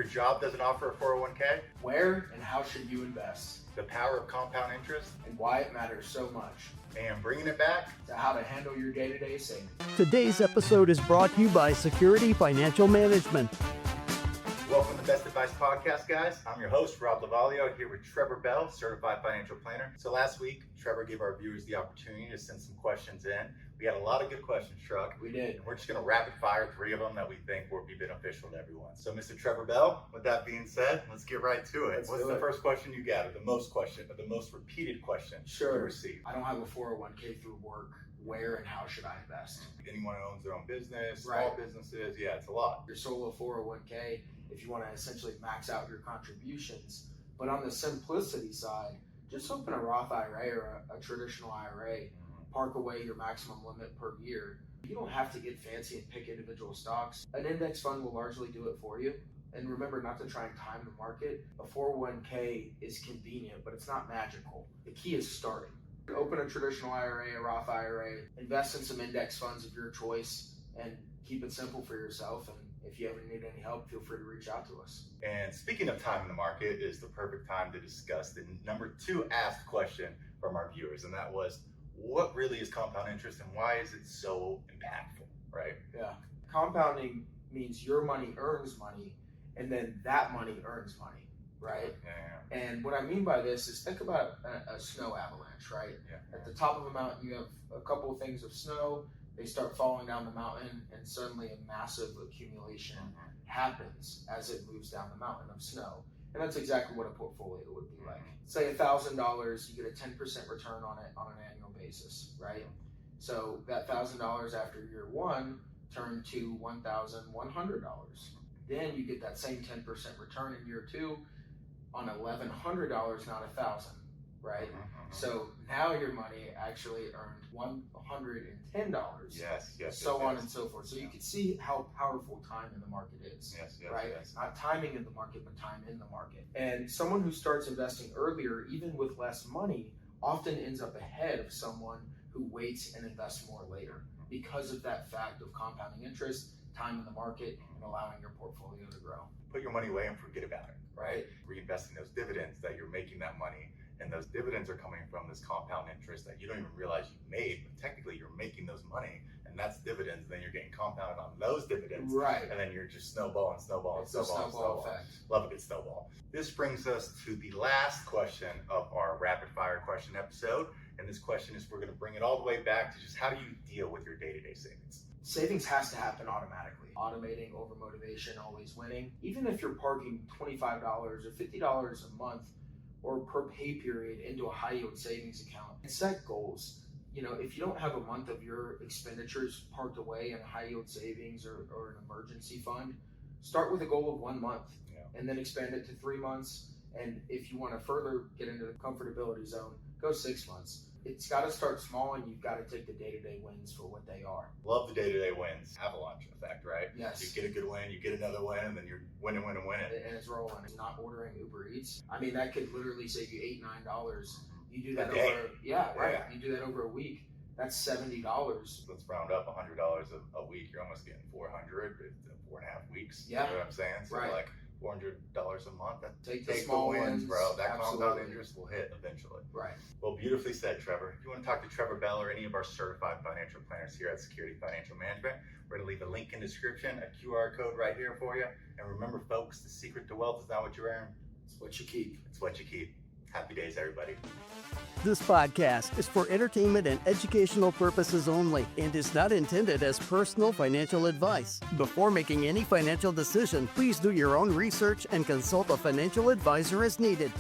your job doesn't offer a 401k? Where and how should you invest? The power of compound interest? And why it matters so much. And bringing it back to how to handle your day-to-day savings. Today's episode is brought to you by Security Financial Management. Welcome to Best Advice Podcast, guys. I'm your host, Rob Lovaglio, here with Trevor Bell, Certified Financial Planner. So last week, Trevor gave our viewers the opportunity to send some questions in. We had a lot of good questions, Truck. We did. And we're just going to rapid fire 3 of them that we think will be beneficial to everyone. So Mr. Trevor Bell, with that being said, let's get right to it. What's the first question you got, or the most repeated question you received? I don't have a 401k through work. Where and how should I invest? Anyone who owns their own business, small businesses, yeah, it's a lot. Your solo 401k, if you want to essentially max out your contributions. But on the simplicity side, just open a Roth IRA or a traditional IRA. Park away your maximum limit per year. You don't have to get fancy and pick individual stocks. An index fund will largely do it for you. And remember not to try and time the market. A 401k is convenient, but it's not magical. The key is starting. Open a traditional IRA, a Roth IRA, invest in some index funds of your choice, and keep it simple for yourself. And if you ever need any help, feel free to reach out to us. And speaking of time in the market, is the perfect time to discuss the number 2 asked question from our viewers, and that was, what really is compound interest and why is it so impactful, right? Yeah. Compounding means your money earns money, and then that money earns money, right? Yeah. And what I mean by this is, think about a snow avalanche, right? Yeah. At the top of a mountain, you have a couple of things of snow. They start falling down the mountain, and suddenly a massive accumulation happens as it moves down the mountain of snow. And that's exactly what a portfolio would be like. Say $1,000, you get a 10% return on it on an annual basis, right? So that $1,000 after year 1 turned to $1,100. Then you get that same 10% return in year 2 on $1,100, not $1,000, right? So now your money actually earned $110. Yes. So on and so forth. So you can see how powerful time in the market is, right? Not timing in the market, but time in the market. And someone who starts investing earlier, even with less money, often ends up ahead of someone who waits and invests more later because of that fact of compounding interest, time in the market, and allowing your portfolio to grow. Put your money away and forget about it, right? Reinvesting those dividends that you're making that money, and those dividends are coming from this compound interest that you don't even realize you made, but technically you're making those money, and that's dividends, and then you're getting compounded on those dividends, right? And then you're just snowballing effect. Love a good snowball. This brings us to the last question of our rapid fire question episode, and this question is, we're going to bring it all the way back to just how do you deal with your day-to-day savings? Savings has to happen automatically. Automating over motivation, always winning. Even if you're parking $25 or $50 a month or per pay period into a high yield savings account, and set goals. You know, if you don't have a month of your expenditures parked away in a high yield savings or an emergency fund, start with a goal of 1 month and then expand it to 3 months. And if you want to further get into the comfortability zone, go 6 months. It's got to start small, and you've got to take the day-to-day wins for what they are. Love the day-to-day wins. Avalanche effect, right? Yes. You get a good win, you get another win, and then you're winning. And it's rolling. It's not ordering Uber Eats. I mean, that could literally save you $8, $9. You do that You do that over a week. That's $70. Let's round up $100 a week. You're almost getting $400 for 4.5 weeks. Yeah. You know what I'm saying? So like $400 a month. Take the small wins, bro. That compound interest will hit eventually. Right. Well, beautifully said, Trevor. If you want to talk to Trevor Bell or any of our certified financial planners here at Security Financial Management, we're going to leave a link in the description, a QR code right here for you. And remember, folks, the secret to wealth is not what you earn. It's what you keep. It's what you keep. Happy days, everybody. This podcast is for entertainment and educational purposes only and is not intended as personal financial advice. Before making any financial decision, please do your own research and consult a financial advisor as needed.